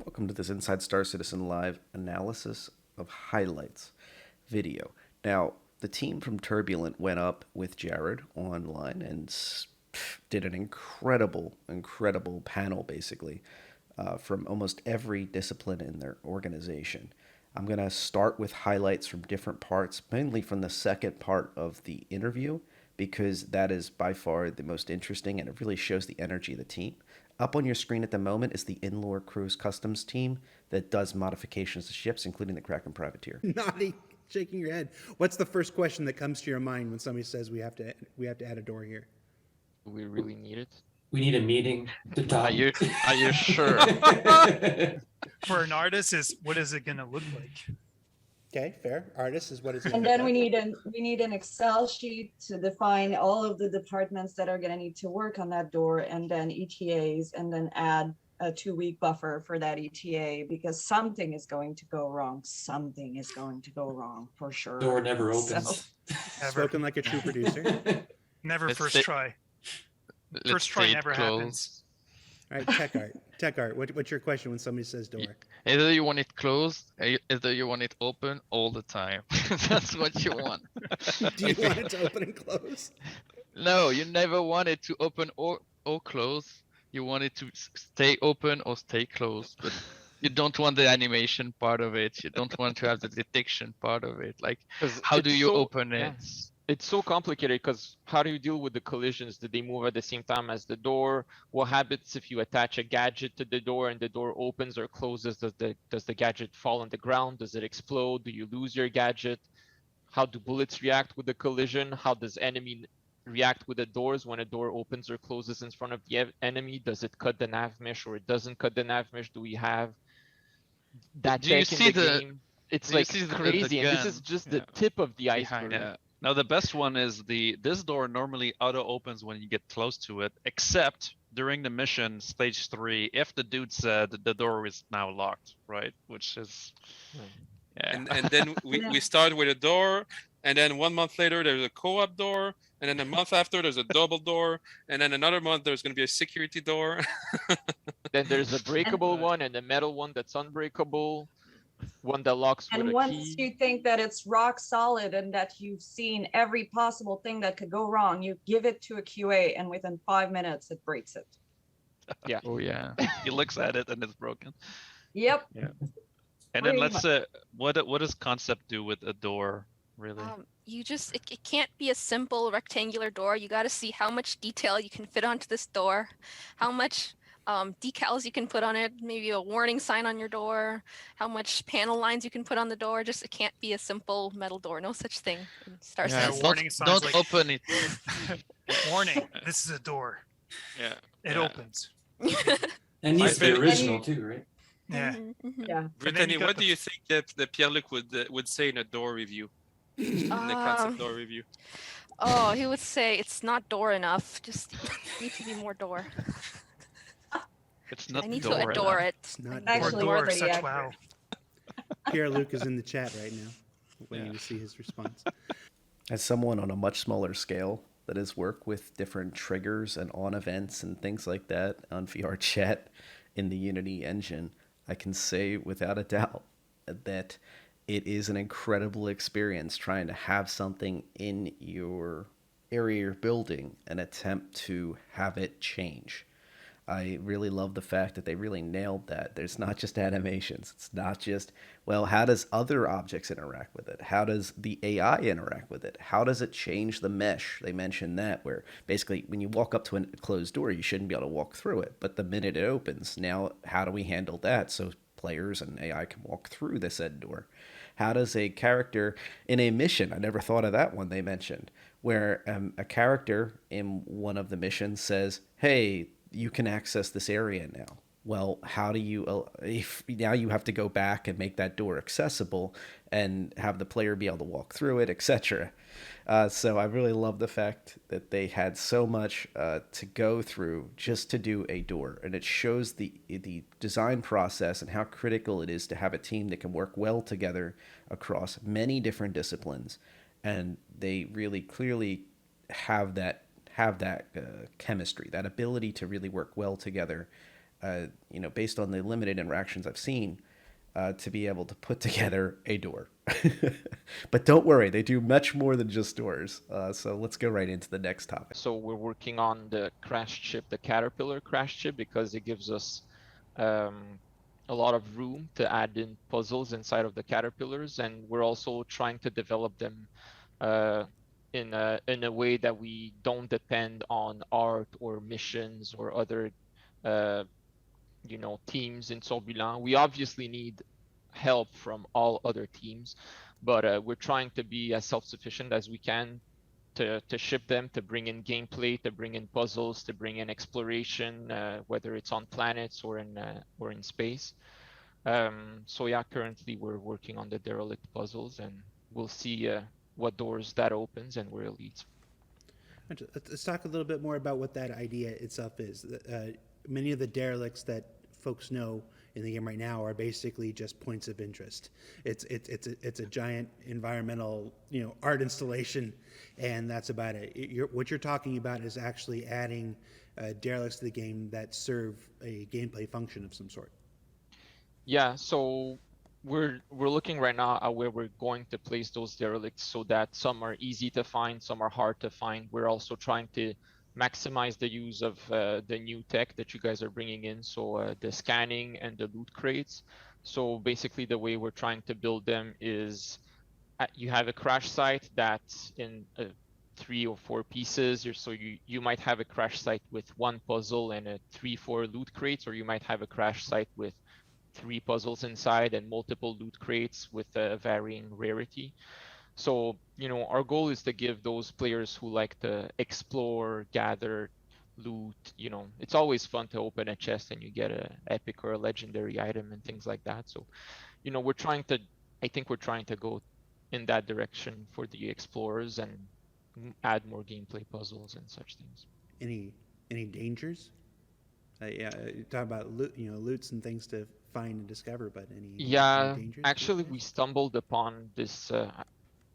Welcome to this Inside Star Citizen Live analysis of highlights video. Now, the team from Turbulent went up with Jared online and did an incredible panel, basically, from almost every discipline in their organization. I'm going to start with highlights from different parts, mainly from the second part of the interview, because that is by far the most interesting and it really shows the energy of the team. Up on your screen at the moment is the Inlore Cruise Customs team that does modifications to ships, including the Kraken Privateer. Nodding, shaking your head. What's the first question that comes to your mind when somebody says we have to add a door here? Do we really need it? We need a meeting to talk. Are you sure? For an artist, what is it going to look like? Okay, fair. Artist is what it's. And then we need an Excel sheet to define all of the departments that are going to need to work on that door, and then ETAs, and then add a 2-week buffer for that ETA, because something is going to go wrong. Something is going to go wrong for sure. Door never opens. Spoken like a true producer. Never Let's first say- try. Let's First try say it never happens. All right, tech art. What's your question when somebody says door? Either you want it closed, either you want it open all the time. That's what you want. Do you want it to open and close? No, you never want it to open or close. You want it to stay open or stay closed. But you don't want the animation part of it. You don't want to have the detection part of it. Like, 'Cause how do it's you so- open it? yeah. It's so complicated because how do you deal with the collisions? Do they move at the same time as the door? What happens if you attach a gadget to the door and the door opens or closes? Does the gadget fall on the ground? Does it explode? Do you lose your gadget? How do bullets react with the collision? How does enemy react with the doors when a door opens or closes in front of the enemy? Does it cut the nav mesh or it doesn't cut the nav mesh? Do we have that Do you tech in see the the- game? It's do you like see the crazy, and this gun? is just the Yeah. tip of the Behind iceberg. it. Yeah. Now the best one is this door normally auto opens when you get close to it, except during the mission stage 3, if the dude said the door is now locked, right? Which is yeah. And then we start with a door, and then 1 month later there's a co-op door, and then a month after there's a double door, and then another month there's going to be a security door. Then there's a breakable one and a metal one that's unbreakable. One that locks with And a once key. you think that it's rock solid and that you've seen every possible thing that could go wrong, you give it to a QA, and within 5 minutes it breaks it. Yeah. Oh yeah. He looks at it and it's broken. Yep. And then Pretty let's what does concept do with a door really? It can't be a simple rectangular door. You got to see how much detail you can fit onto this door, how much decals you can put on it, maybe a warning sign on your door, how much panel lines you can put on the door. Just it can't be a simple metal door. No such thing in Star Yeah, Citizen. warning signs Don't like- open it. Warning, this is a door. Yeah. It opens. And needs to be And original too, right? Yeah. Yeah. Brittany, got what the- do you think that Pierre-Luc would say in a door review? In the concept door review? Oh, he would say it's not door enough. Just need to be more door. It's not I need door to adore enough. it. It's not Or Actually, door, pretty such accurate. wow. Pierre Luc is in the chat right now, waiting to see his response. As someone on a much smaller scale that has worked with different triggers and on events and things like that on VR chat in the Unity engine, I can say without a doubt that it is an incredible experience trying to have something in your area you're building and attempt to have it change. I really love the fact that they really nailed that. There's not just animations. It's not just, well, how does other objects interact with it? How does the AI interact with it? How does it change the mesh? They mentioned that, where basically when you walk up to a closed door, you shouldn't be able to walk through it. But the minute it opens, now how do we handle that so players and AI can walk through the said door? How does a character in a mission, I never thought of that one they mentioned, where a character in one of the missions says, hey, you can access this area now. Well, how do you, if now you have to go back and make that door accessible and have the player be able to walk through it, etc. So I really love the fact that they had so much to go through just to do a door. And it shows the design process and how critical it is to have a team that can work well together across many different disciplines. And they really clearly have that chemistry, that ability to really work well together based on the limited interactions I've seen, to be able to put together a door. But don't worry, they do much more than just doors. So let's go right into the next topic. So we're working on the crash chip, the Caterpillar crash chip, because it gives us a lot of room to add in puzzles inside of the caterpillars, and we're also trying to develop them in a way that we don't depend on art or missions or other teams in Turbulent. We obviously need help from all other teams, but we're trying to be as self-sufficient as we can to ship them, to bring in gameplay, to bring in puzzles, to bring in exploration, whether it's on planets or in space. So yeah, currently we're working on the derelict puzzles, and we'll see what doors that opens and where it leads. Let's talk a little bit more about what that idea itself is. Many of the derelicts that folks know in the game right now are basically just points of interest. It's a giant environmental art installation, and that's about it. What you're talking about is actually adding derelicts to the game that serve a gameplay function of some sort. Yeah, so we're looking right now at where we're going to place those derelicts so that some are easy to find, some are hard to find. We're also trying to maximize the use of the new tech that you guys are bringing in, so the scanning and the loot crates. So basically the way we're trying to build them is you have a crash site that's in 3 or 4 pieces, so you might have a crash site with 1 puzzle and 3-4 loot crates, or you might have a crash site with 3 puzzles inside and multiple loot crates with varying rarity. So, our goal is to give those players who like to explore, gather, loot, it's always fun to open a chest and you get an epic or a legendary item and things like that. So, I think we're trying to go in that direction for the explorers and add more gameplay puzzles and such things. Any dangers? Yeah, you talk about loots and things to find and discover, but any dangers? Actually, we stumbled upon this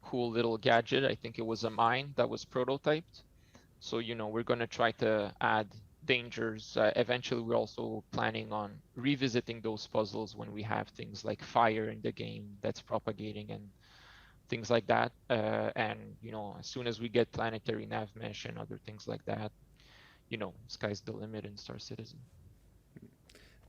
cool little gadget. I think it was a mine that was prototyped. So, we're going to try to add dangers. Eventually, we're also planning on revisiting those puzzles when we have things like fire in the game that's propagating and things like that. And, as soon as we get planetary nav mesh and other things like that, sky's the limit in Star Citizen.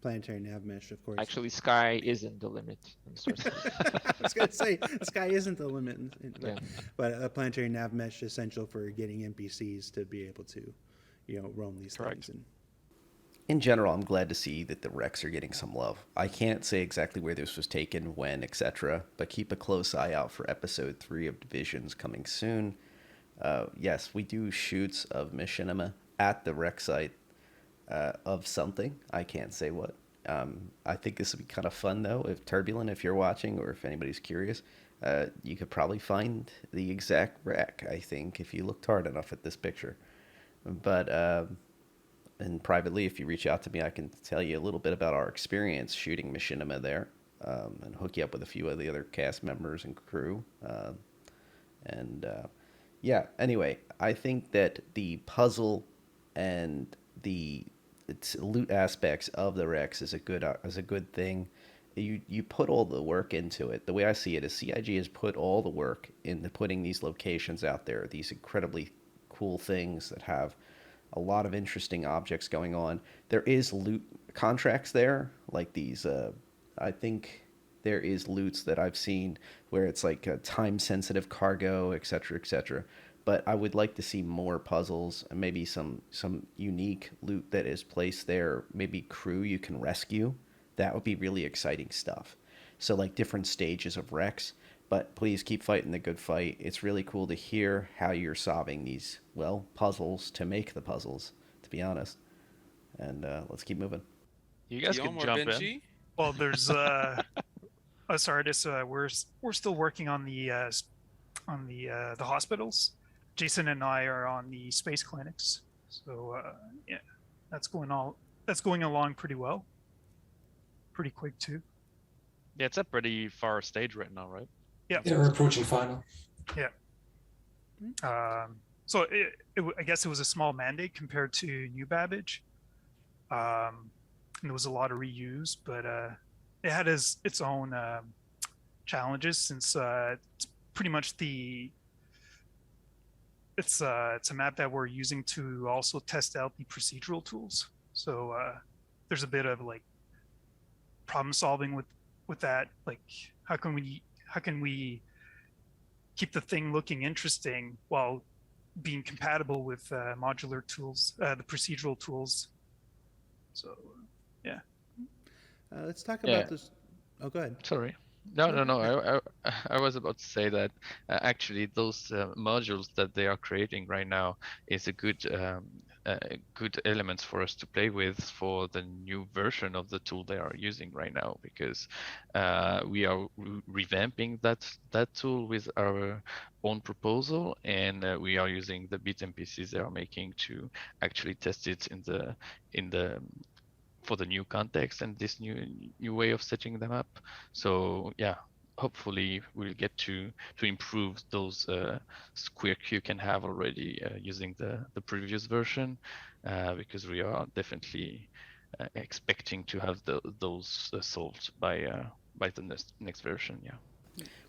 Planetary nav mesh, of course. Actually, sky isn't the limit in Star Citizen. I was going to say, the sky isn't the limit. Yeah. But a planetary nav mesh is essential for getting NPCs to be able to, roam these Correct. things. In general, I'm glad to see that the Rex are getting some love. I can't say exactly where this was taken, when, etc., but keep a close eye out for episode 3 of Divisions coming soon. Yes, we do shoots of Machinima at the Rex site of something. I can't say what. I think this would be kind of fun, though, if Turbulent, if you're watching, or if anybody's curious, you could probably find the exact wreck, I think, if you looked hard enough at this picture. But, and privately, if you reach out to me, I can tell you a little bit about our experience shooting Machinima there, and hook you up with a few of the other cast members and crew. Yeah, anyway, I think that the puzzle and the loot aspects of the Rex is a good thing. You put all the work into it. The way I see it is CIG has put all the work into putting these locations out there, these incredibly cool things that have a lot of interesting objects going on. There is loot contracts there, like these, I think there is loots that I've seen where it's like a time-sensitive cargo, etc., etc., but I would like to see more puzzles and maybe some unique loot that is placed there. Maybe crew you can rescue. That would be really exciting stuff. So like different stages of Rex. But please keep fighting the good fight. It's really cool to hear how you're solving these, puzzles to make the puzzles, to be honest. And let's keep moving. You guys can jump in. Well, there's us artists. We're still working on the hospitals. Jason and I are on the space clinics, so yeah, that's going along pretty well, pretty quick too. Yeah, it's a pretty far stage right now, right? Yeah, we're approaching final. Yeah. So I guess it was a small mandate compared to New Babbage. and there was a lot of reuse, but it had its own challenges since it's pretty much it's a map that we're using to also test out the procedural tools. So there's a bit of like problem solving with that. Like how can we keep the thing looking interesting while being compatible with modular tools, the procedural tools. So yeah. Let's talk Yeah. about this. Oh, go ahead. Sorry. No. I was about to say that actually those modules that they are creating right now is a good element for us to play with for the new version of the tool they are using right now, because we are revamping that tool with our own proposal, and we are using the bit NPCs they are making to actually test it in the for the new context and this new way of setting them up. So yeah, hopefully we'll get to improve those squirk you can have already using the previous version, because we are definitely expecting to have those solved by the next version. Yeah.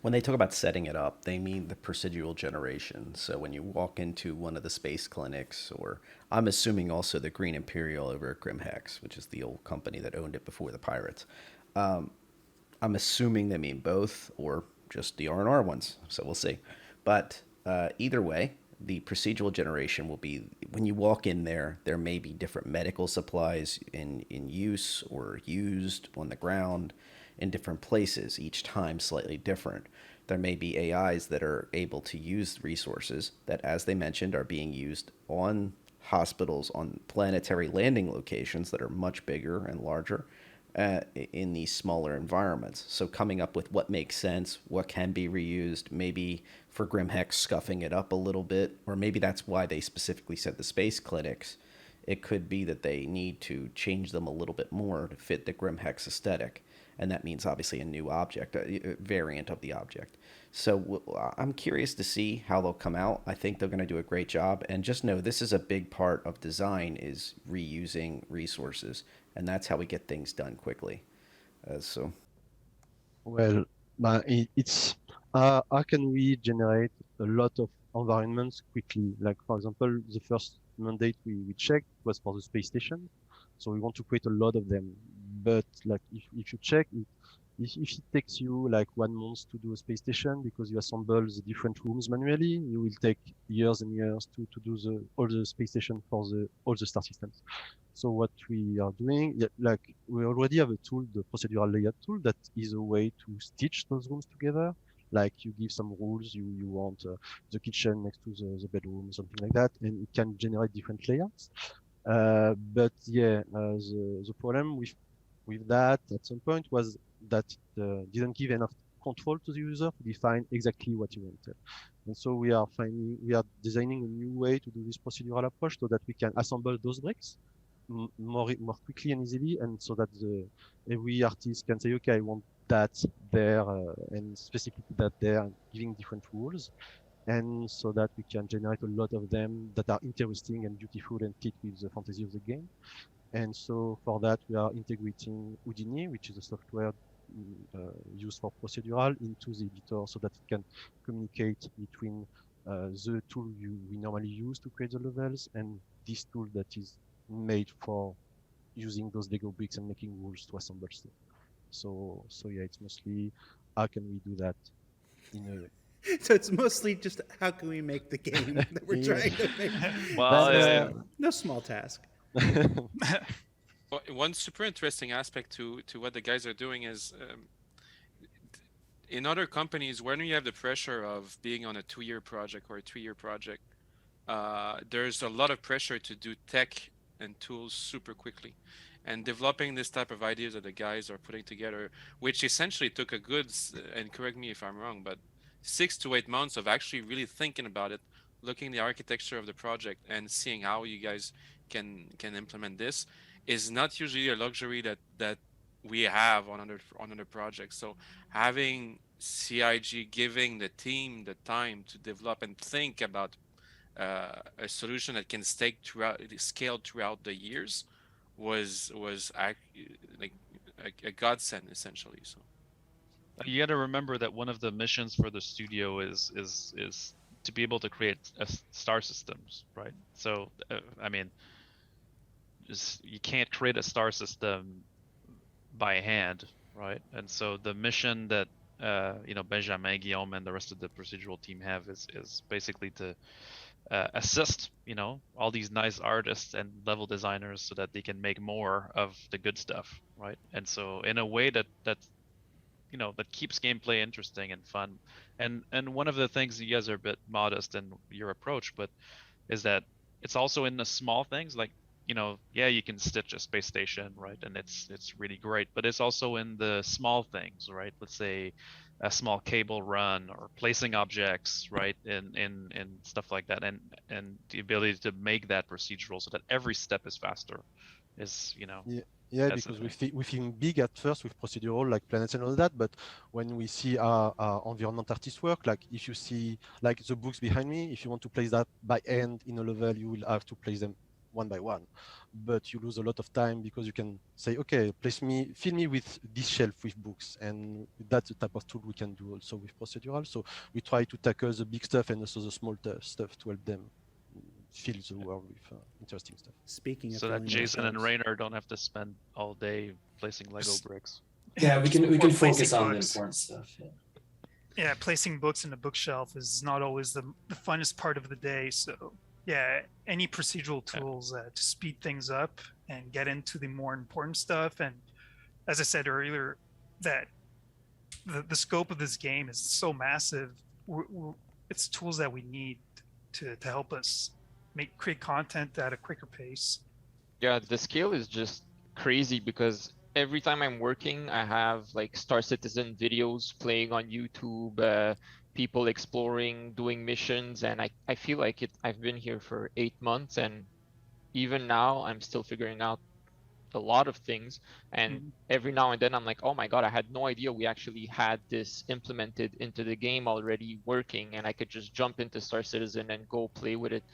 When they talk about setting it up, they mean the procedural generation. So when you walk into one of the space clinics, or I'm assuming also the Green Imperial over at Grimhex, which is the old company that owned it before the Pirates. I'm assuming they mean both, or just the R&R ones. So we'll see. But either way, the procedural generation will be when you walk in there. There may be different medical supplies in use or used on the ground in different places, each time slightly different. There may be AIs that are able to use resources that, as they mentioned, are being used on hospitals, on planetary landing locations that are much bigger and larger in these smaller environments. So coming up with what makes sense, what can be reused, maybe for Grimhex scuffing it up a little bit, or maybe that's why they specifically said the space clinics. It could be that they need to change them a little bit more to fit the Grimhex aesthetic. And that means obviously a new object, a variant of the object. So I'm curious to see how they'll come out. I think they're going to do a great job. And just know this is a big part of design, is reusing resources. And that's how we get things done quickly. So Well, it's how can we generate a lot of environments quickly? Like, for example, the first mandate we checked was for the space station. So we want to create a lot of them. But like if you check, if it takes you like 1 month to do a space station because you assemble the different rooms manually, you will take years and years to do all the space station for all the star systems. So what we are doing, like we already have a tool, the procedural layout tool, that is a way to stitch those rooms together. Like you give some rules, you want the kitchen next to the bedroom, something like that, and it can generate different layouts. But yeah, the problem with that at some point was that it didn't give enough control to the user to define exactly what you wanted. And so we are designing a new way to do this procedural approach so that we can assemble those bricks more quickly and easily, and so that every artist can say, okay, I want that there and specifically that there, and giving different rules, and so that we can generate a lot of them that are interesting and beautiful and fit with the fantasy of the game. And so for that, we are integrating Houdini, which is a software used for procedural, into the editor so that it can communicate between the tool we normally use to create the levels and this tool that is made for using those Lego bricks and making rules to assemble stuff. So yeah, it's mostly how can we do that in a So it's mostly just how can we make the game that we're Yeah. trying to make. Well, No small task. One super interesting aspect to what the guys are doing is in other companies, when you have the pressure of being on a 2-year project or a 3-year project, there's a lot of pressure to do tech and tools super quickly. And developing this type of ideas that the guys are putting together, which essentially took a good, and correct me if I'm wrong, but 6 to 8 months of actually really thinking about it, looking at the architecture of the project and seeing how you guys can implement this, is not usually a luxury that we have on other projects. So having CIG giving the team the time to develop and think about a solution that can scale throughout the years was like a godsend essentially. So You got to remember that one of the missions for the studio is to be able to create star systems, right? So I mean, just you can't create a star system by hand, right? And so the mission that Benjamin, Guillaume, and the rest of the procedural team have is basically to assist all these nice artists and level designers so that they can make more of the good stuff, right? And so in a way that that keeps gameplay interesting and fun. And one of the things, you guys are a bit modest in your approach, but is that it's also in the small things, like yeah, you can stitch a space station, right? And it's really great, but it's also in the small things, right? Let's say a small cable run or placing objects, right? And stuff like that, and the ability to make that procedural so that every step is faster is Yeah, that's because the we think big at first with procedural, like planets and all that, but when we see our environment artists work, like if you see like the books behind me, if you want to place that by hand in a level, you will have to place them one by one. But you lose a lot of time because you can say, okay, fill me with this shelf with books, and that's the type of tool we can do also with procedural. So we try to tackle the big stuff and also the small stuff to help them fill the world with interesting stuff. Speaking of so that filling Jason and themselves- Rainer don't have to spend all day placing Lego bricks. Yeah, we Just can before focus placing on the books. important stuff. Yeah. Yeah, placing books in a bookshelf is not always the funnest part of the day. So yeah, any procedural tools to speed things up and get into the more important stuff. And as I said earlier, that the scope of this game is so massive. It's tools that we need to help us create content at a quicker pace. Yeah, the scale is just crazy because every time I'm working, I have like Star Citizen videos playing on YouTube, people exploring, doing missions, and I feel like I've been here for 8 months, and even now I'm still figuring out a lot of things. And every now and then I'm like, oh my god, I had no idea we actually had this implemented into the game already working, and I could just jump into Star Citizen and go play with it.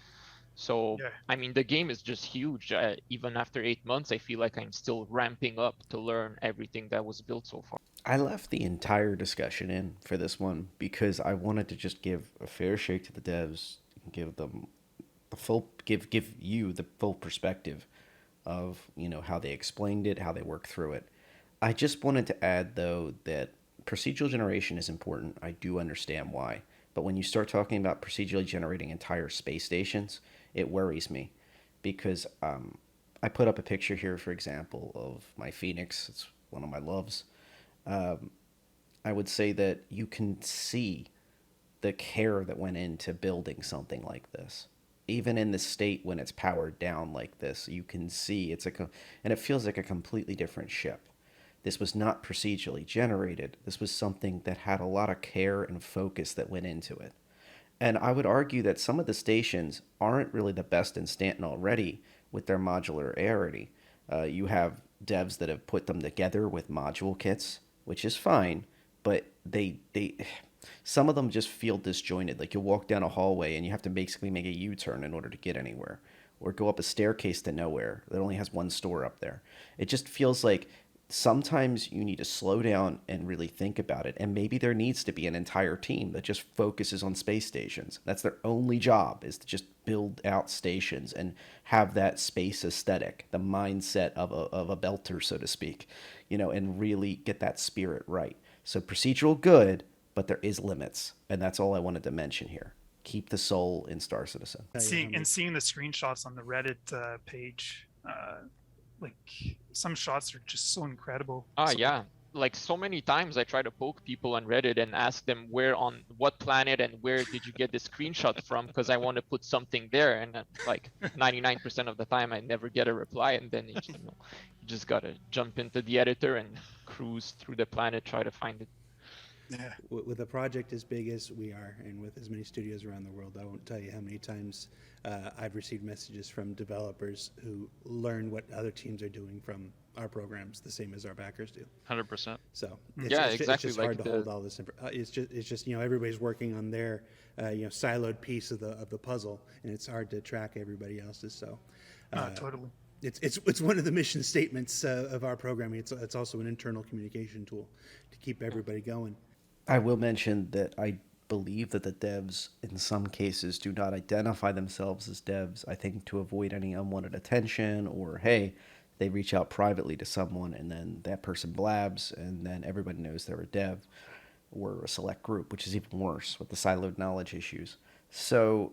So, Yeah. I mean, the game is just huge. Even after 8 months, I feel like I'm still ramping up to learn everything that was built so far. I left the entire discussion in for this one because I wanted to just give a fair shake to the devs and give them the full give you the full perspective of how they explained it, how they worked through it. I just wanted to add though that procedural generation is important. I do understand why, but when you start talking about procedurally generating entire space stations, it worries me because I put up a picture here, for example, of my Phoenix. It's one of my loves. I would say that you can see the care that went into building something like this. Even in the state when it's powered down like this, you can see and it feels like a completely different ship. This was not procedurally generated. This was something that had a lot of care and focus that went into it. And I would argue that some of the stations aren't really the best in Stanton already with their modularity. You have devs that have put them together with module kits, which is fine, but they some of them just feel disjointed. Like you'll walk down a hallway and you have to basically make a U-turn in order to get anywhere, or go up a staircase to nowhere that only has one store up there. It just feels like sometimes you need to slow down and really think about it. And maybe there needs to be an entire team that just focuses on space stations. That's their only job, is to just build out stations and have that space aesthetic, the mindset of a belter, so to speak, and really get that spirit right. So procedural good, but there is limits. And that's all I wanted to mention here. Keep the soul in Star Citizen. Seeing the screenshots on the Reddit page, like some shots are just so incredible. Yeah, like so many times I try to poke people on Reddit and ask them where on what planet and where did you get this screenshot from, because I want to put something there, and like 99% of the time I never get a reply, and then you just gotta jump into the editor and cruise through the planet, try to find it. Yeah. With a project as big as we are, and with as many studios around the world, I won't tell you how many times I've received messages from developers who learn what other teams are doing from our programs, the same as our backers do. 100%. So exactly. It's just hard to hold all this. It's just everybody's working on their siloed piece of the puzzle, and it's hard to track everybody else's. So totally. It's one of the mission statements of our programming. It's also an internal communication tool to keep everybody going. I will mention that I believe that the devs, in some cases, do not identify themselves as devs. I think to avoid any unwanted attention, or hey, they reach out privately to someone and then that person blabs, and then everybody knows they're a dev or a select group, which is even worse with the siloed knowledge issues. So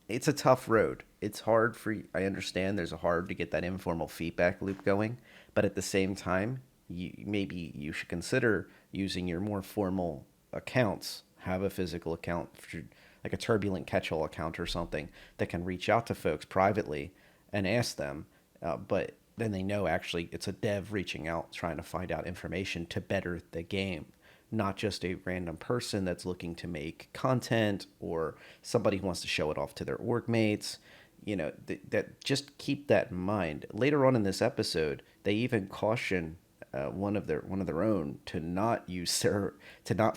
it's a tough road. It's hard for, I understand there's a hard to get that informal feedback loop going, but at the same time, maybe you should consider using your more formal accounts. Have a physical account, like a Turbulent catch-all account or something, that can reach out to folks privately and ask them. But then they know actually it's a dev reaching out, trying to find out information to better the game, not just a random person that's looking to make content or somebody who wants to show it off to their org mates. That just keep that in mind. Later on in this episode, they even caution one of their own to not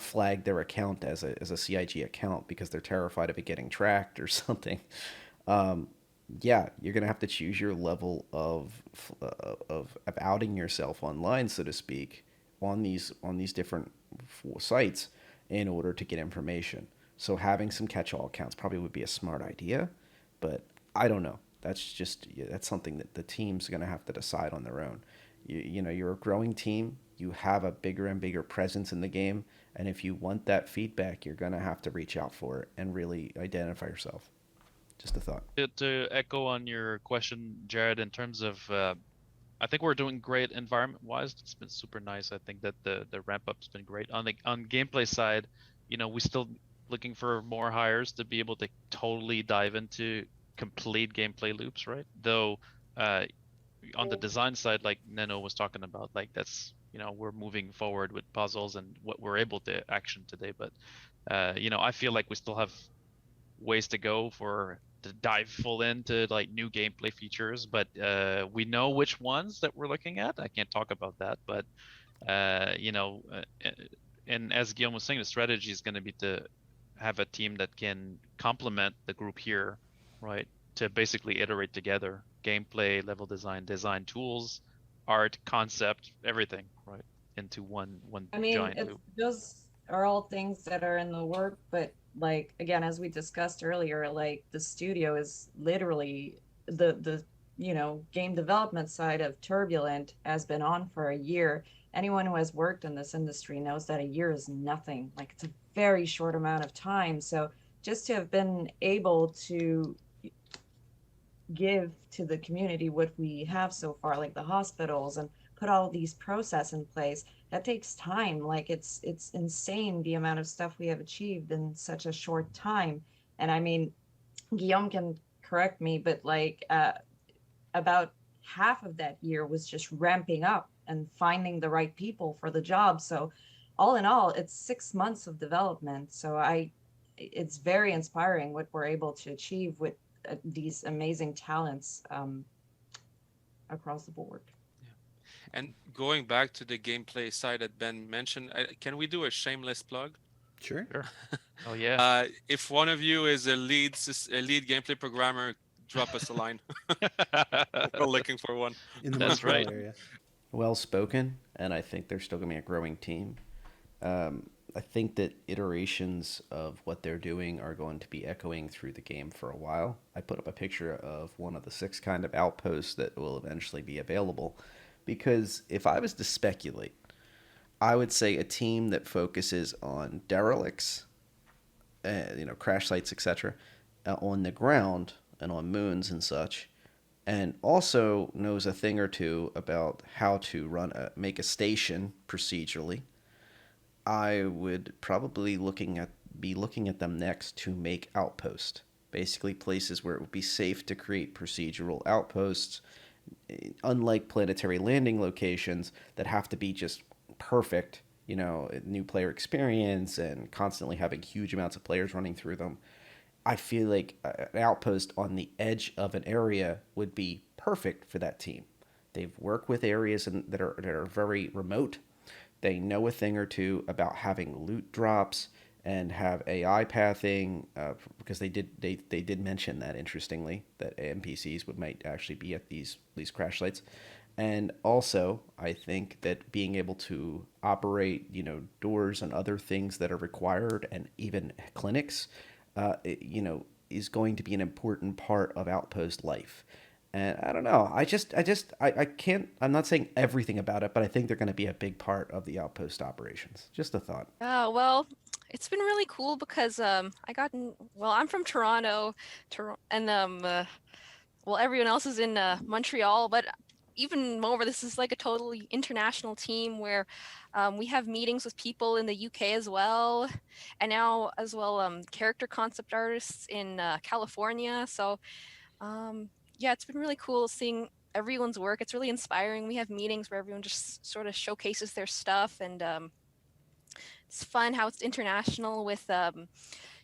flag their account as a CIG account because they're terrified of it getting tracked or something. Yeah, you're gonna have to choose your level of outing yourself online, so to speak, on these different sites in order to get information. So having some catch-all accounts probably would be a smart idea, but I don't know. That's something that the team's going to have to decide on their own. You're a growing team. You have a bigger and bigger presence in the game, and if you want that feedback, you're going to have to reach out for it and really identify yourself. Just a thought. To echo on your question, Jared, in terms of, I think we're doing great environment-wise. It's been super nice. I think that the ramp-up's been great. On gameplay side, we still looking for more hires to be able to totally dive into complete gameplay loops, right? Though on the design side, like Neno was talking about, like that's we're moving forward with puzzles and what we're able to action today. But I feel like we still have ways to go to dive full into like new gameplay features. But we know which ones that we're looking at. I can't talk about that, but and as Guillaume was saying, the strategy is going to be to have a team that can complement the group here, right? To basically iterate together gameplay, level design tools, art, concept, everything, right? Into one giant loop. Those are all things that are in the work, but like, again, as we discussed earlier, like the studio is literally the game development side of Turbulent has been on for a year. Anyone who has worked in this industry knows that a year is nothing. Like, it's a very short amount of time. So just to have been able to give to the community what we have so far, like the hospitals, and put all these process in place, that takes time. Like, it's insane the amount of stuff we have achieved in such a short time. And I mean, Guillaume can correct me, but like about half of that year was just ramping up and finding the right people for the job. So all in all, it's 6 months of development. So it's very inspiring what we're able to achieve with these amazing talents across the board. And going back to the gameplay side that Ben mentioned, can we do a shameless plug? Sure. Oh yeah. If one of you is a lead gameplay programmer, drop us a line. We're looking for one. In the That's Montreal right. area. Well spoken, and I think they're still going to be a growing team. I think that iterations of what they're doing are going to be echoing through the game for a while. I put up a picture of one of the 6 kind of outposts that will eventually be available, because if I was to speculate, I would say a team that focuses on derelicts, crash sites, etc., on the ground and on moons and such, and also knows a thing or two about how to make a station procedurally. I would probably be looking at them next to make outpost, basically places where it would be safe to create procedural outposts, unlike planetary landing locations that have to be just perfect, new player experience and constantly having huge amounts of players running through them. I feel like an outpost on the edge of an area would be perfect for that team. They've worked with areas that are very remote. They know a thing or two about having loot drops and have AI pathing, because they did mention that, interestingly, that NPCs might actually be at these crash sites. And also, I think that being able to operate, doors and other things that are required, and even clinics, is going to be an important part of Outpost life. And I don't know. I can't. I'm not saying everything about it, but I think they're going to be a big part of the Outpost operations. Just a thought. Well, it's been really cool because I'm from Toronto, and well, everyone else is in Montreal, but even more, this is like a totally international team where we have meetings with people in the UK as well, and now as well character concept artists in California. So yeah, it's been really cool seeing everyone's work. It's really inspiring. We have meetings where everyone just sort of showcases their stuff, and it's fun how it's international with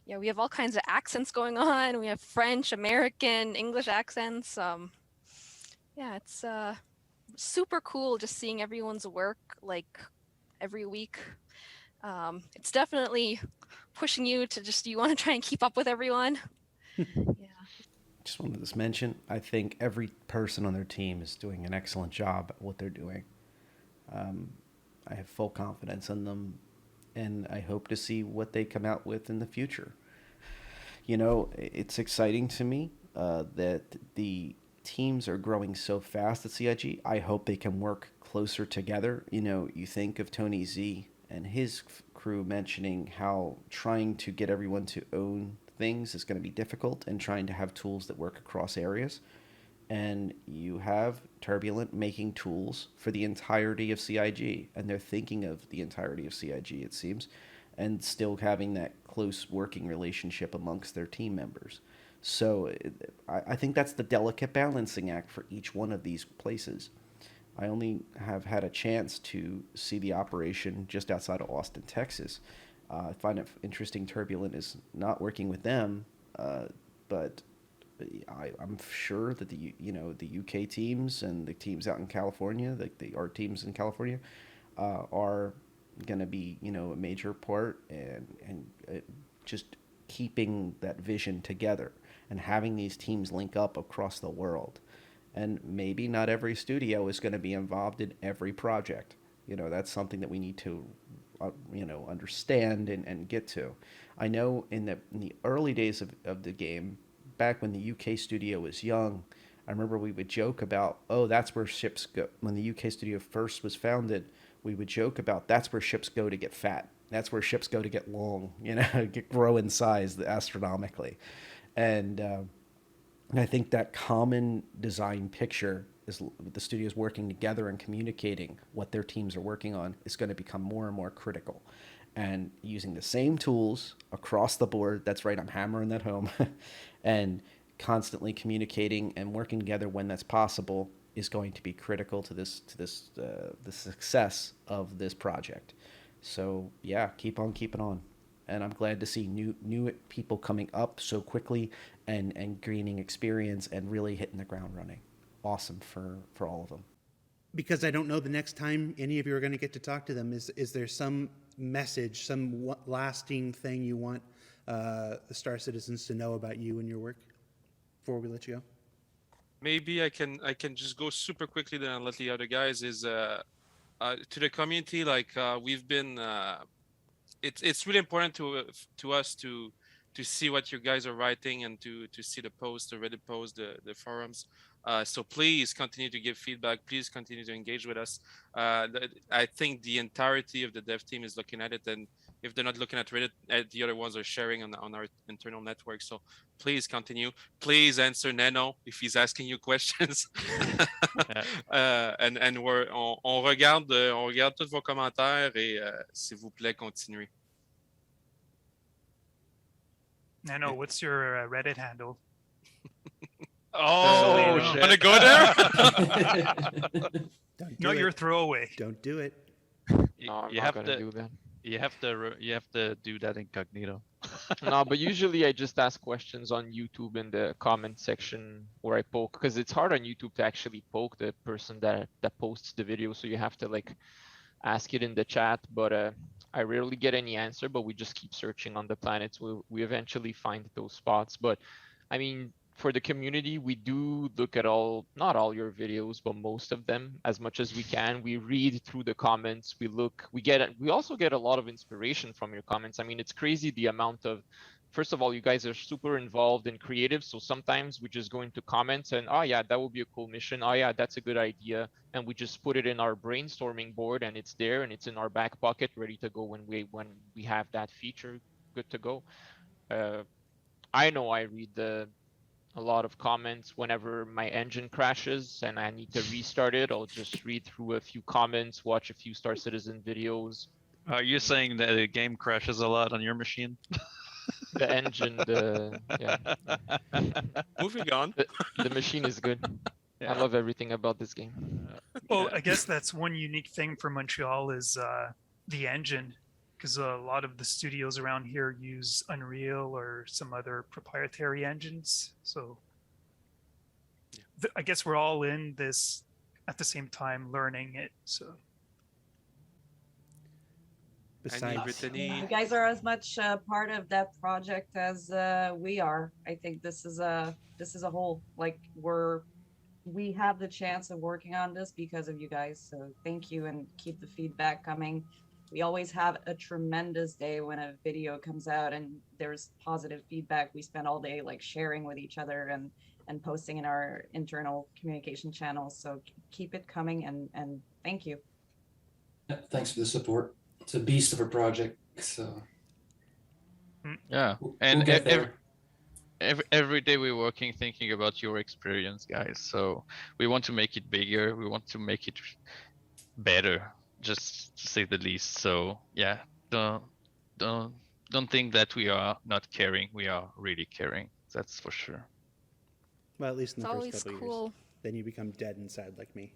we have all kinds of accents going on. We have French, American, English accents. Yeah, it's super cool just seeing everyone's work like every week. It's definitely pushing you to you want to try and keep up with everyone. Yeah. Just wanted to mention, I think every person on their team is doing an excellent job at what they're doing. I have full confidence in them, and I hope to see what they come out with in the future. It's exciting to me that the teams are growing so fast at CIG. I hope they can work closer together. You think of Tony Z and his crew mentioning how trying to get everyone to own things is going to be difficult, and trying to have tools that work across areas. And you have Turbulent making tools for the entirety of CIG, and they're thinking of the entirety of CIG, it seems, and still having that close working relationship amongst their team members. So I think that's the delicate balancing act for each one of these places. I only have had a chance to see the operation just outside of Austin, Texas. I find it interesting Turbulent is not working with them, but I'm sure that the UK teams and the teams out in California, like the art teams in California, are going to be a major part, and just keeping that vision together and having these teams link up across the world. And maybe not every studio is going to be involved in every project. That's something that we need to understand and get to. I know in the early days of the game, back when the UK studio was young, I remember we would joke about, oh, that's where ships go. When the UK studio first was founded, we would joke about, that's where ships go to get fat. That's where ships go to get long, grow in size astronomically. And I think that common design picture is the studios working together and communicating what their teams are working on is going to become more and more critical. And using the same tools across the board, that's right, I'm hammering that home, and constantly communicating and working together when that's possible is going to be critical to the success of this project. So yeah, keep on keeping on. And I'm glad to see new people coming up so quickly and gaining experience and really hitting the ground running. Awesome for all of them. Because I don't know the next time any of you are going to get to talk to them, is there some message, some lasting thing you want the Star Citizens to know about you and your work before we let you go? Maybe I can just go super quickly, then I'll let the other guys. Is to the community, like we've been. It's really important to us to see what you guys are writing and to see the posts, the Reddit posts, the forums. So please continue to give feedback. Please continue to engage with us. I think the entirety of the dev team is looking at it, and if they're not looking at Reddit, the other ones are sharing on our internal network. So please continue. Please answer Nano if he's asking you questions. And on regarde tous vos commentaires et s'il vous plaît continuez. Nano, what's your Reddit handle? Oh, So, shit. Wanna go there? Don't do not it. your throwaway. Don't do it. No, I'm You not have gonna to. do that. You have to do that incognito. No, but usually I just ask questions on YouTube in the comment section where I poke, because it's hard on YouTube to actually poke the person that posts the video. So you have to like ask it in the chat. But I rarely get any answer, but we just keep searching on the planets. We eventually find those spots. But I mean, for the community, we do look at not all your videos, but most of them as much as we can. We read through the comments. We also get a lot of inspiration from your comments. I mean, it's crazy the amount of, first of all, you guys are super involved and creative. So sometimes we just go into comments and, oh yeah, that would be a cool mission. Oh yeah, that's a good idea. And we just put it in our brainstorming board and it's there and it's in our back pocket, ready to go when we have that feature good to go. I know I read a lot of comments whenever my engine crashes and I need to restart it. I'll just read through a few comments, watch a few Star Citizen videos. Are you saying that the game crashes a lot on your machine? The engine, yeah. Moving on. The machine is good. I love everything about this game. Well, I guess that's one unique thing for Montreal is the engine, because a lot of the studios around here use Unreal or some other proprietary engines. So I guess we're all in this at the same time learning it. So Besides, You guys are as much part of that project as we are. I think this is a whole, like, we have the chance of working on this because of you guys. So thank you, and keep the feedback coming. We always have a tremendous day when a video comes out and there's positive feedback. We spend all day like sharing with each other and posting in our internal communication channels. So keep it coming, and thank you. Thanks for the support. It's a beast of a project, so Yeah, we'll and get there. every day we're working thinking about your experience, guys. So we want to make it bigger. We want to make it better, just to say the least. So yeah, don't think that we are not caring. We are really caring. That's for sure. well, at least in It's the first always couple cool. years. Then you become dead inside like me.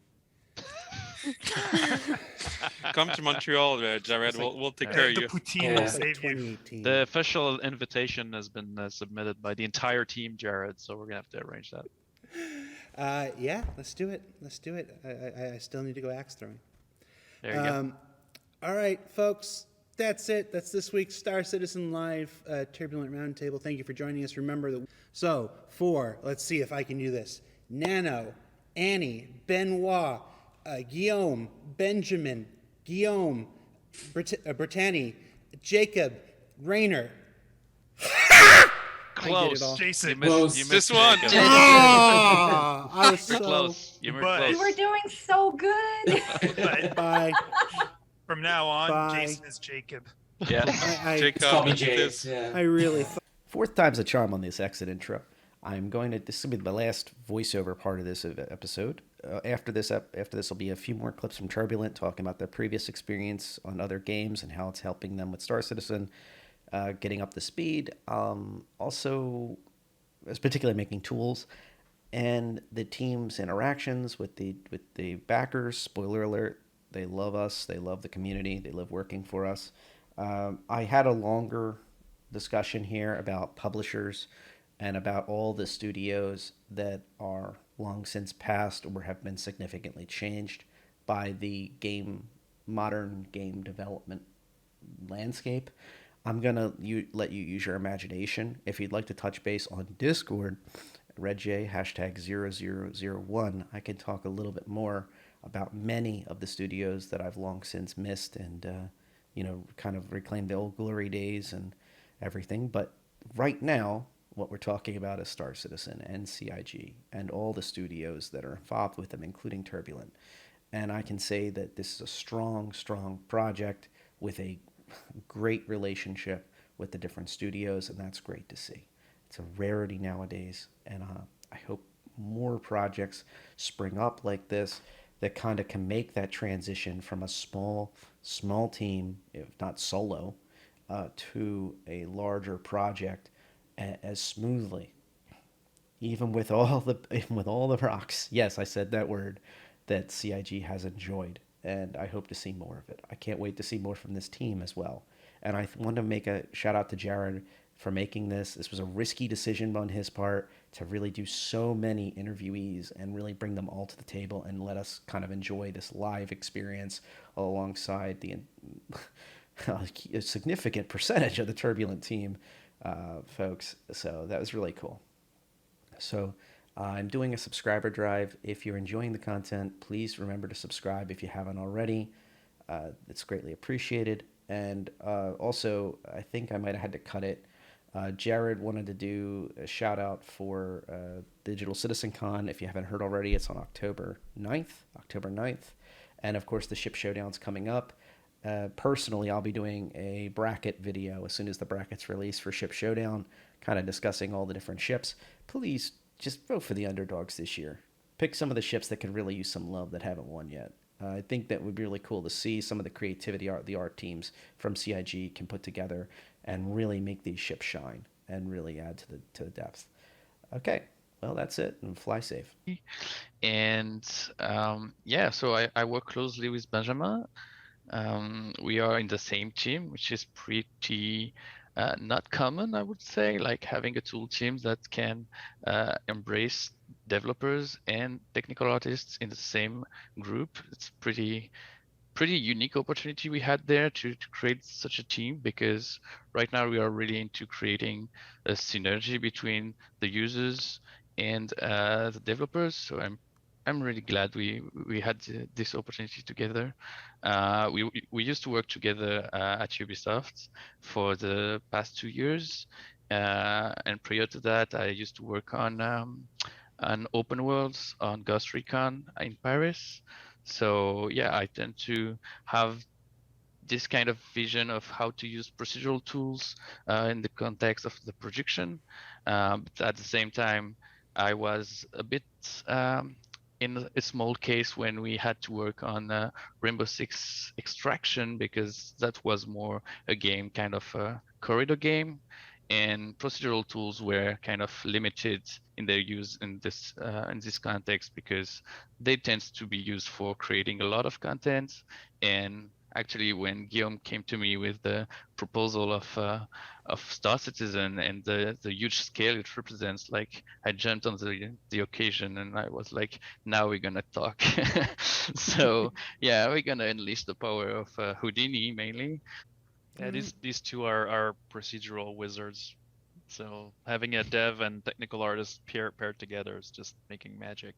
Come to Montreal, Jared. like- We'll take the care of you. poutine Yeah. will It's like save you. 2018. The official invitation has been submitted by the entire team, Jared. So we're gonna have to arrange that. Yeah, let's do it. Let's do it. I still need to go axe throwing. There you go. All right, folks. That's it. That's this week's Star Citizen Live Turbulent Roundtable. Thank you for joining us. Remember that. So, let's see if I can do this. Nano, Annie, Benoit, Guillaume, Benjamin, Guillaume, Brittany, Jacob, Rayner. Close. all. Jason. You missed, Close. you missed This one. Jacob. I was You're so close. You were But- close. You were doing so good. But bye. from now on, Bye. Jason is Jacob. Yeah. I Jacob, Call me look at Jay. this. Yeah. I really Fourth time's a charm on this exit intro. This will be my last voiceover part of this episode. After this will be a few more clips from Turbulent talking about their previous experience on other games and how it's helping them with Star Citizen, getting up to speed. Also, particularly making tools and the team's interactions with the backers. Spoiler alert: they love us. They love the community. They love working for us. I had a longer discussion here about publishers and about all the studios that are long since passed or have been significantly changed by the modern game development landscape. I'm going to let you use your imagination. If you'd like to touch base on Discord, RedJ, #0001, I can talk a little bit more about many of the studios that I've long since missed and, kind of reclaimed the old glory days and everything. But right now, what we're talking about is Star Citizen and CIG and all the studios that are involved with them, including Turbulent. And I can say that this is a strong, strong project with a great relationship with the different studios, and that's great to see. It's a rarity nowadays, and I hope more projects spring up like this that kind of can make that transition from a small team, if not solo, to a larger project as smoothly, even with all the rocks. Yes, I said that word, that CIG has enjoyed, and I hope to see more of it. I can't wait to see more from this team as well. And I want to make a shout out to Jared for making this. This was a risky decision on his part to really do so many interviewees and really bring them all to the table and let us kind of enjoy this live experience alongside a significant percentage of the Turbulent team, folks. So that was really cool. So I'm doing a subscriber drive. If you're enjoying the content, please remember to subscribe if you haven't already. It's greatly appreciated. And also, I think I might have had to cut it. Jared wanted to do a shout out for Digital Citizen Con. If you haven't heard already, it's on October 9th. October 9th. And of course, the Ship Showdown's coming up. Personally, I'll be doing a bracket video as soon as the bracket's released for Ship Showdown, kind of discussing all the different ships. Please just vote for the underdogs this year. Pick some of the ships that could really use some love that haven't won yet. I think that would be really cool to see some of the creativity the art teams from CIG can put together and really make these ships shine and really add to the depth. Okay, well that's it, and fly safe. And yeah, so I work closely with Benjamin. We are in the same team, which is pretty not common, I would say, like having a tool team that can embrace developers and technical artists in the same group. It's pretty unique opportunity we had there to create such a team, because right now we are really into creating a synergy between the users and the developers. So I'm really glad we had this opportunity together. We used to work together at Ubisoft for the past 2 years, and prior to that, I used to work on open worlds on Ghost Recon in Paris. So yeah, I tend to have this kind of vision of how to use procedural tools in the context of the production. But at the same time, I was a bit in a small case when we had to work on Rainbow Six Extraction, because that was more a game, kind of a corridor game, and procedural tools were kind of limited in their use in this context, because they tend to be used for creating a lot of content. And actually, when Guillaume came to me with the proposal of Star Citizen and the huge scale it represents, like I jumped on the occasion and I was like, now we're gonna talk. So yeah, we're gonna unleash the power of Houdini mainly. Mm-hmm. Yeah, these two are procedural wizards. So having a dev and technical artist paired together is just making magic,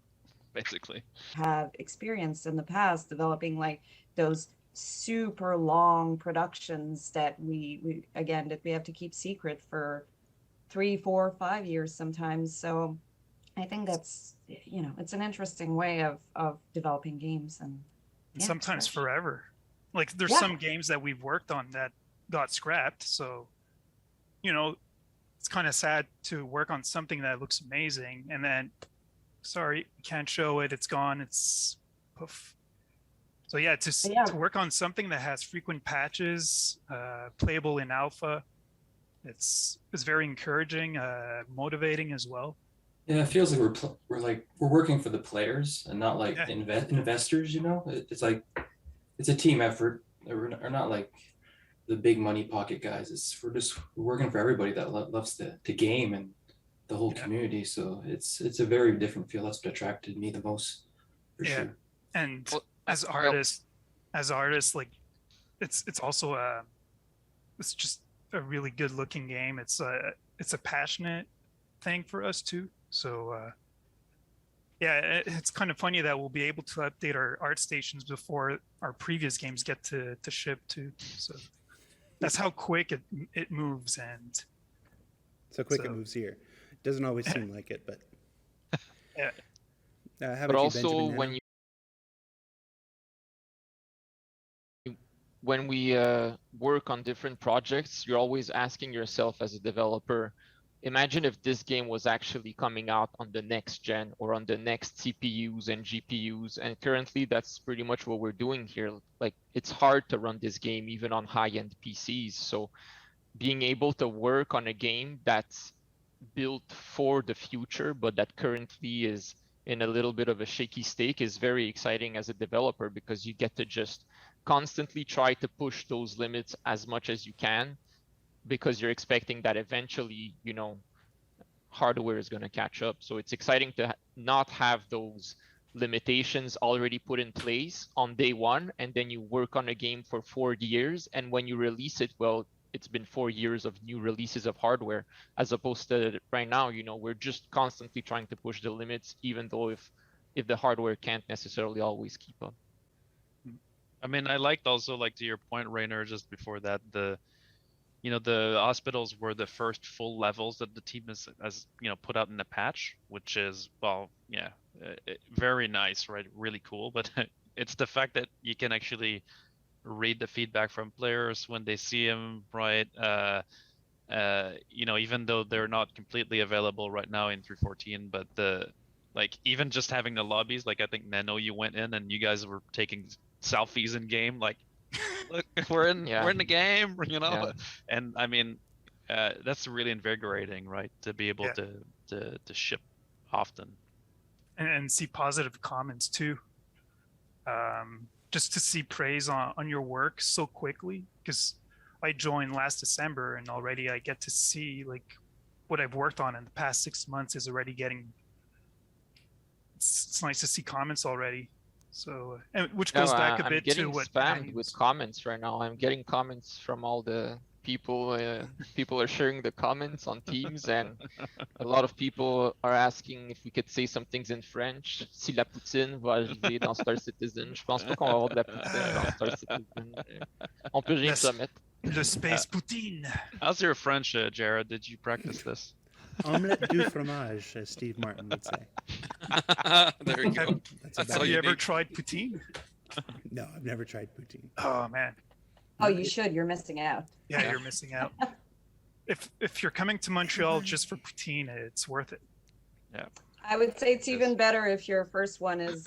basically. Have experienced in the past developing like those super long productions that we again that we have to keep secret for 3, 4, 5 years sometimes. So I think that's, you know, it's an interesting way of developing games, and yeah, sometimes especially- forever. Like there's Yeah. some games that we've worked on that got scrapped, so you know, it's kind of sad to work on something that looks amazing and then sorry, can't show it, it's gone, it's poof. So yeah, to work on something that has frequent patches, playable in alpha, it's very encouraging, motivating as well. Yeah, it feels like we're working for the players and not like Yeah. investors. You know, it's like it's a team effort. We're not like the big money pocket guys. We're working for everybody that loves the game and the whole community. So it's a very different feel. That's what attracted me the most, for sure. And Well, as artists, like it's also it's just a really good looking game. It's a passionate thing for us too. So yeah, it's kind of funny that we'll be able to update our art stations before our previous games get to ship too. So that's how quick it moves, and So quick it moves here. Doesn't always seem like it, but yeah. How But about also you, Benjamin? When we work on different projects, you're always asking yourself as a developer, imagine if this game was actually coming out on the next gen or on the next CPUs and GPUs. And currently that's pretty much what we're doing here. Like, it's hard to run this game even on high-end PCs. So being able to work on a game that's built for the future, but that currently is in a little bit of a shaky state, is very exciting as a developer, because you get to just constantly try to push those limits as much as you can, because you're expecting that eventually, hardware is going to catch up. So it's exciting to not have those limitations already put in place on day one, and then you work on a game for 4 years, and when you release it, well, it's been 4 years of new releases of hardware, as opposed to right now, you know, we're just constantly trying to push the limits, even though if the hardware can't necessarily always keep up. I mean, I liked also, like, to your point, Rainer, just before that, the hospitals were the first full levels that the team has put out in the patch, which is, well, yeah, very nice, right? Really cool. But it's the fact that you can actually read the feedback from players when they see them, right? Even though they're not completely available right now in 3.14, but even just having the lobbies, like I think Nano, you went in and you guys were taking selfies in game, like, look, we're in the game, Yeah. And I mean, that's really invigorating, right? To be able to ship often. And see positive comments too. Just to see praise on your work so quickly, because I joined last December and already I get to see like what I've worked on in the past 6 months is already getting. It's nice to see comments already. So, and which goes back a bit to what I'm getting spammed with comments right now. I'm getting comments from all the people. People are sharing the comments on Teams, and a lot of people are asking if we could say some things in French. Si la poutine va arriver dans Star Citizen. Je pense pas qu'on va avoir de la poutine dans Star Citizen. On peut rien se mettre. Le space poutine. How's your French, Jared? Did you practice this? Omelette du fromage, as Steve Martin would say. There you go. Have you ever tried poutine? No, I've never tried poutine. Oh man. Oh, you should. You're missing out. Yeah, you're missing out. If you're coming to Montreal just for poutine, it's worth it. Yeah. I would say it's even better if your first one is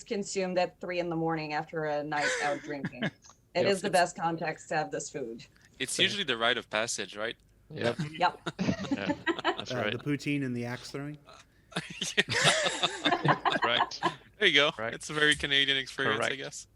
consumed at 3 a.m. after a night out drinking. It is the best context to have this food. It's usually the rite of passage, right? Yep. Yep. Yeah, that's right. The poutine and the axe throwing. Right. There you go. Right. It's a very Canadian experience, I Correct. guess.